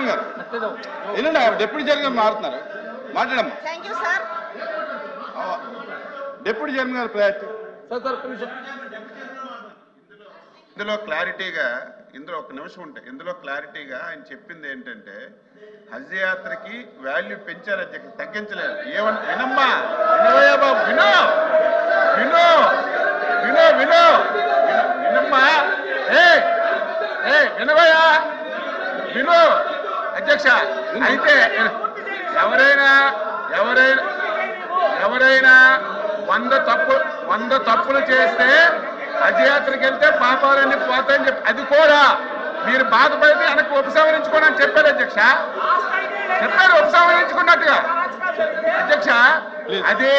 Chairman గారు ఏంటండి deputy chairman గారు మారుతున్నారు మాట్లాడమ్మా. డిప్యూటీ చైర్మన్ గారు ప్రయారిటీ ఇందులో ఒక నిమిషం ఉంటాయి. ఇందులో క్లారిటీగా ఆయన చెప్పింది ఏంటంటే హజ్ యాత్రకి వాల్యూ పెంచారు అధ్యక్ష, తగ్గించలేదు. ఏమంటే వినమ్మా, వినవయ్యా బాబు, వినో వినో వినో వినో వినమ్మా, వినవయ్యా వినో అధ్యక్ష. అయితే ఎవరైనా ఎవరైనా ఎవరైనా 100 తప్పులు చేస్తే హజ్యాత్రకి వెళ్తే పాపాలన్నీ పోతాయని చెప్పి అది కూడా మీరు బాధపడితే వెనక్కి ఉపసంహరించుకోండి అని చెప్పారు అధ్యక్ష. చెప్పారు ఉపసంహరించుకున్నట్టుగా అధ్యక్ష. అదే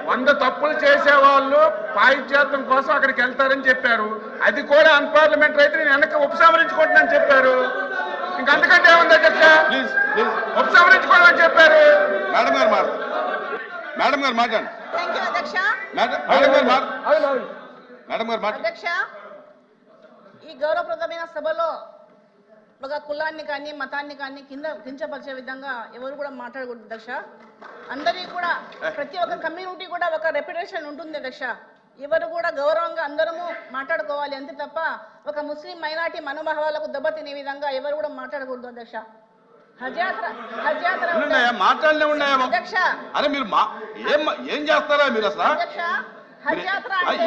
100 తప్పులు చేసేవాళ్ళు పాయిత్యాత్రం కోసం అక్కడికి వెళ్తారని చెప్పారు. అది కూడా అన్పార్లమెంటరీ అయితే నేను వెనక్కి ఉపసంహరించుకుంటున్నాను చెప్పారు. ఇంకంతకంటే ఏముంది అధ్యక్ష? ఉపసంహరించుకోండి అని చెప్పారు. మేడం గారు మాట్లాడండి. అధ్యక్ష, ఈ గౌరవప్రదమైన సభలో ఒక కులాన్ని కానీ మతాన్ని కానీ కించపరిచే విధంగా ఎవరు కూడా మాట్లాడకూడదు అధ్యక్ష. అందరికీ కూడా ప్రతి ఒక్క కమ్యూనిటీ కూడా ఒక రెప్యుటేషన్ ఉంటుంది అధ్యక్ష. ఎవరు కూడా గౌరవంగా అందరము మాట్లాడుకోవాలి అంతే తప్ప ఒక ముస్లిం మైనార్టీ మనోభావాలకు దెబ్బతినే విధంగా ఎవరు కూడా మాట్లాడకూడదు అధ్యక్ష. మాట్లాడలే ఉన్నాయా అధ్యక్ష? అరే మీరు ఏం చేస్తారా మీరు అసలు? అధ్యక్ష,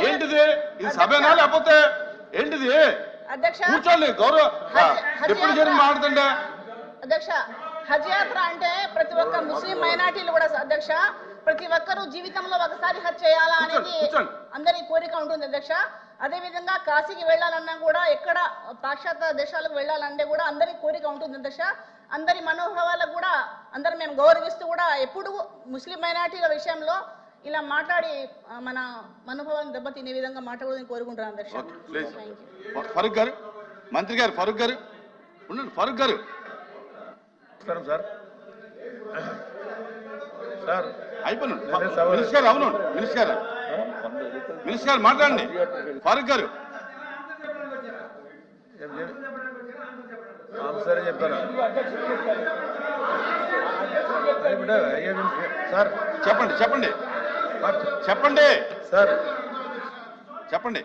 ఏంటిది? ఇది సభేనా లేకపోతే ఏంటిది? అధ్యక్ష కూర్చోండి, గౌరవ డిప్యూటీ చైర్మన్ మాట్లాడుతుండే. అధ్యక్ష, హజ్ యాత్ర అంటే ప్రతి ఒక్క ముస్లిం మైనార్టీలు కూడా అధ్యక్ష ప్రతి ఒక్కరూ జీవితంలో ఒకసారి హజ్ చేయాలా అనేది అందరి కోరిక ఉంటుంది అధ్యక్ష. అదే విధంగా కాశీకి వెళ్ళాలన్నా కూడా ఎక్కడ పాశ్చాత్య దేశాలకు వెళ్ళాలంటే కూడా అందరి కోరిక ఉంటుంది అధ్యక్ష. అందరి మనోభావాలకు కూడా అందరం మేము గౌరవిస్తూ కూడా ఎప్పుడు ముస్లిం మైనార్టీల విషయంలో ఇలా మాట్లాడి మన మనోభావాలను దెబ్బతినే విధంగా మాట్లాడదని కోరుకుంటున్నాను అధ్యక్ష. ఫరూక్ గారు, మంత్రి గారు, ఫరూక్ గారు ఉండండి. ఫరూక్ గారు సార్ సార్ అయిపోయింది. మినిస్టర్ గారు అవును, మినిస్టర్ గారు మాట్లాడండి. ఫరూక్ గారు సరే చెప్తారా సార్? చెప్పండి చెప్పండి చెప్పండి సార్. చెప్పండి.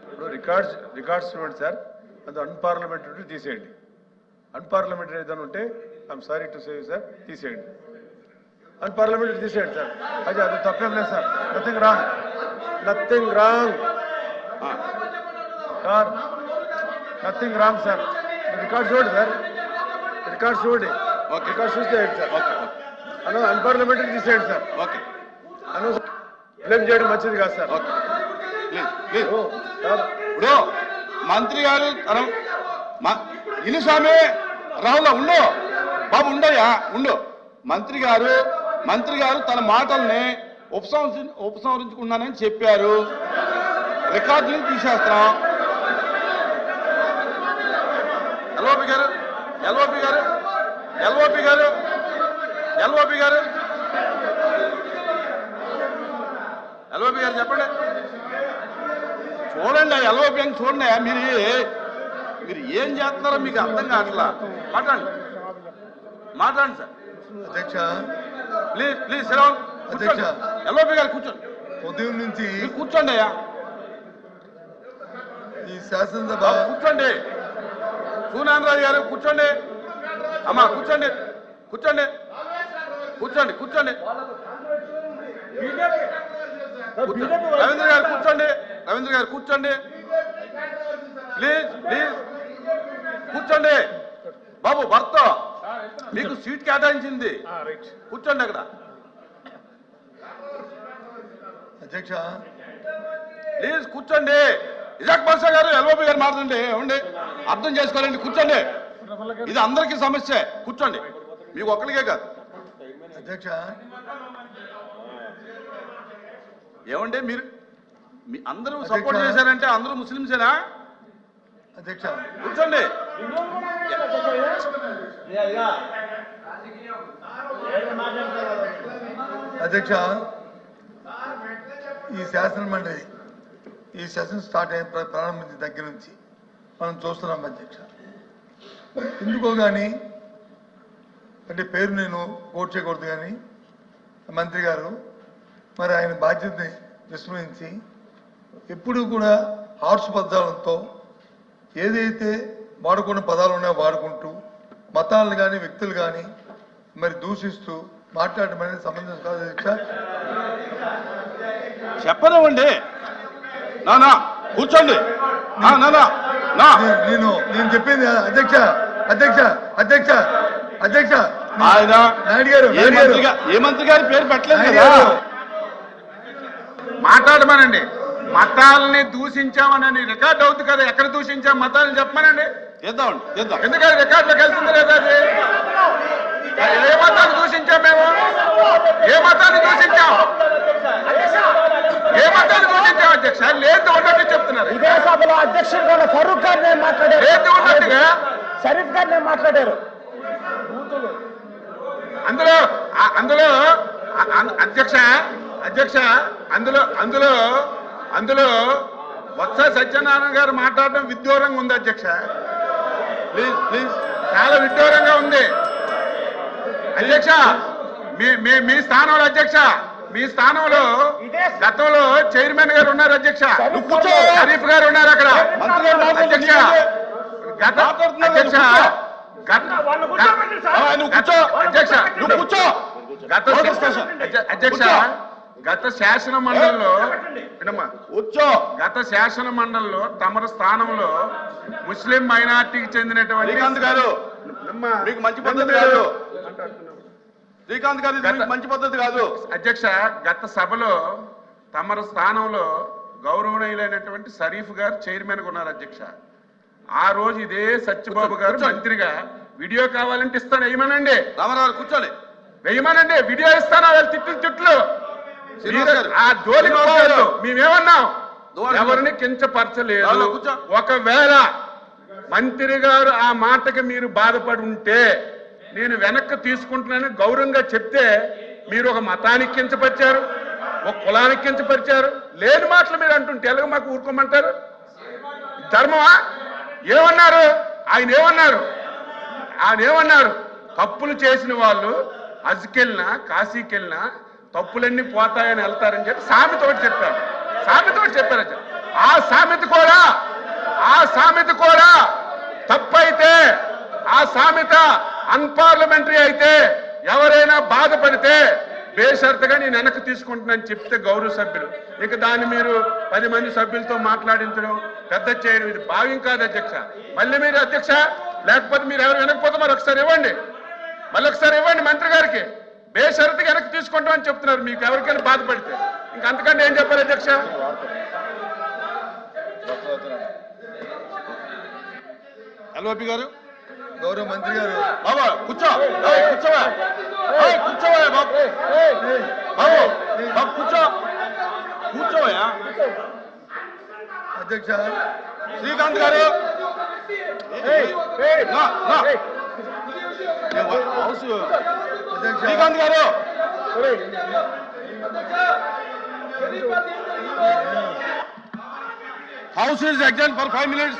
ఇప్పుడు రికార్డ్స్ చూడండి సార్. అది అన్పార్లమెంటరీ తీసేయండి. అన్పార్లమెంటరీ ఏదైనా ఉంటే I'm sorry to say sir, తీసేయండి. అన్పార్లమెంటరీ తీసేయండి సార్. అది తప్పేం లేదు sir. Nothing wrong sir, nothing wrong sir. Record చూడండి సార్, రికార్డ్ చూడండి. రికార్డ్ చూస్తే సార్ అన్న అన్పార్లమెంటరీ తీసేయండి సార్. ఓకే, బ్లేమ్ చేయడం మంచిది కాదు సార్. ఇప్పుడు మంత్రి గారు ఇను స్వామి రాహుల్ ఉండు బాబు, ఉండయా ఉండు. మంత్రి గారు తన మాటల్ని ఉపసంహరించుకున్నానని చెప్పారు. రికార్డులు తీసేస్తాం. ఎల్ఓపి గారు చెప్పండి. చూడండి ఎల్ఓపి అని చూడండి. మీరు ఏం చేస్తున్నారో మీకు అర్థం కావట్లా. మాట్లాడండి సార్. అధ్యక్ష ప్లీజ్ అధ్యక్ష, ఎల్ఓపి గారు కూర్చోండి. ఉదయం నుంచి కూర్చోండి అయ్యా. ఈ శాసనసభ కూర్చోండి. సూనారాజు గారు కూర్చోండి. అమ్మా కూర్చోండి. రవీంద్ర గారు కూర్చోండి. ప్లీజ్ కూర్చోండి. బాబు భర్త మీకు సీట్ కేటాయించింది, కూర్చోండి అక్కడ. అధ్యక్ష ప్లీజ్ కూర్చోండి. ఇజాక్ బాషా గారు, ఎల్ఓపి గారు మాట్లాడండి. ఏమండి అర్థం చేసుకోవాలండి. కూర్చోండి. ఇది అందరికీ సమస్య. కూర్చోండి. మీకు ఒక్కరికే కాదు. అధ్యక్ష ఏమండి మీరు అందరూ సపోర్ట్ చేశారంటే అందరూ ముస్లింసేనా? అధ్యక్ష కూర్చోండి. అధ్యక్ష, ఈ శాసన మండలి ఈ సెషన్ స్టార్ట్ అయిన ప్రారంభించిన దగ్గర నుంచి మనం చూస్తున్నాం అధ్యక్ష. ఎందుకో కానీ అంటే పేరు నేను కోట్ చేయకూడదు కానీ మంత్రి గారు మరి ఆయన బాధ్యతని విస్మరించి ఎప్పుడూ కూడా హార్ష్ పదాలతో ఏదైతే వాడుకున్న పదాలు ఉన్నాయో వాడుకుంటూ మతాలను కానీ వ్యక్తులు కానీ మరి దూషిస్తూ మాట్లాడడం అనేది సంబంధం కాదు అధ్యక్ష. చెప్పనివ్వండి. నా కూర్చోండి. నా నేను చెప్పింది అధ్యక్ష అధ్యక్ష అధ్యక్ష అధ్యక్ష ఆయన నాయుడు గారు ఏ మంత్రి గారి పేరు పెట్టలేదు నాయుడు కదా. గారు మాట్లాడమనండి. మతాలని దూషించామని రికార్డ్ అవుతుంది కదా, ఎక్కడ దూషించాం మతాలను చెప్పమనండి. చేద్దాం. ఎందుకంటే రికార్డులోకి వెళ్తుంది లేదా అది? ఏ మతాన్ని దూషించాం మేము? ఏ మతాన్ని దూషించాం? ఏ మతాన్ని దూషించాం అధ్యక్ష? లేదు ఉన్నట్టు చెప్తున్నారు. ఇదే సభలో అధ్యక్షుడు ఫరూక్ గారు నేను మాట్లాడారు, లేదు ఉన్నట్టుగా షరీఫ్ గారు నేను మాట్లాడారు. అందులో అందులో అధ్యక్ష అధ్యక్ష అందులో అందులో అందులో వత్స సత్యనారాయణ గారు మాట్లాడడం విడ్డూరంగా ఉంది అధ్యక్ష. ప్లీజ్ చాలా విడ్డూరంగా ఉంది అధ్యక్ష. మీ స్థానంలో అధ్యక్ష, మీ స్థానంలో గతంలో చైర్మన్ గారు ఉన్నారు అధ్యక్ష, షరీఫ్ గారు ఉన్నారు అక్కడ అధ్యక్ష. అధ్యక్ష అధ్యక్ష గత శాసన మండలిలో గత శాసన మండలిలో తమరు స్థానంలో ముస్లిం మైనార్టీకి చెందినటువంటి శ్రీకాంత్ గారు మీకు మంచి పద్ధతి కాదు. శ్రీకాంత్ గారు ఇది మీకు మంచి పద్ధతి కాదు. అధ్యక్ష గత సభలో తమరు స్థానంలో గౌరవనీయులైనటువంటి షరీఫ్ గారు చైర్మన్ గా ఉన్నారు అధ్యక్ష. ఆ రోజు ఇదే సత్యబాబు గారు మంత్రిగా వీడియో కావాలంటే ఇస్తాను వేయమనండి. రామారావు కూర్చోండి. వేయమనండి, వీడియో ఇస్తాను. వాళ్ళు తిట్లు ఆ జోలికి పోవద్దు. మేమేమన్నాం? ఎవరిని కించపరచలేదు. ఒకవేళ మంత్రి గారు ఆ మాటకి మీరు బాధపడి ఉంటే నేను వెనక్కి తీసుకుంటున్నానని గౌరవంగా చెప్తే మీరు ఒక మతానికి కించపరిచారు, ఒక కులానికి కించపరిచారు. లేని మాటలు మీరు అంటుంటే ఎలాగ మాకు ఊరుకోమంటారు? ధర్మమా? ఏమన్నారు ఆయన? ఏమన్నారు? తప్పులు చేసిన వాళ్ళు హజ్కెళ్ళినా కాశీకెళ్ళినా తప్పులన్నీ పోతాయని వెళ్తారని చెప్పి సామెతోటి చెప్పారు. ఆ సామెత కూడా తప్పైతే, ఆ సామెత అన్పార్లమెంటరీ అయితే, ఎవరైనా బాధపడితే బేషరతుగా నేను వెనక్కి తీసుకుంటున్నాను చెప్తే గౌరవ సభ్యులు ఇక దాన్ని మీరు 10 మంది సభ్యులతో మాట్లాడించడం పెద్ద చేయడం ఇది భావ్యం కాదు అధ్యక్ష. మళ్ళీ మీరు అధ్యక్ష లేకపోతే మీరు ఎవరు వెనకపోతే మరి ఒకసారి ఇవ్వండి, మళ్ళీ ఒకసారి ఇవ్వండి మంత్రి గారికి. బేషరతుగా వెనక్కి తీసుకుంటామని చెప్తున్నారు. మీకు ఎవరికైనా బాధపడితే ఇంకా అంతకంటే ఏం చెప్పారు అధ్యక్ష? ఎల్ఓపి గారు, గౌరవ మంత్రి గారు బాబా కూర్చోవా బాబు కూర్చోవా అధ్యక్ష. శ్రీకాంత్ గారు శ్రీకాంత్ గారు house is exam for 5 minutes.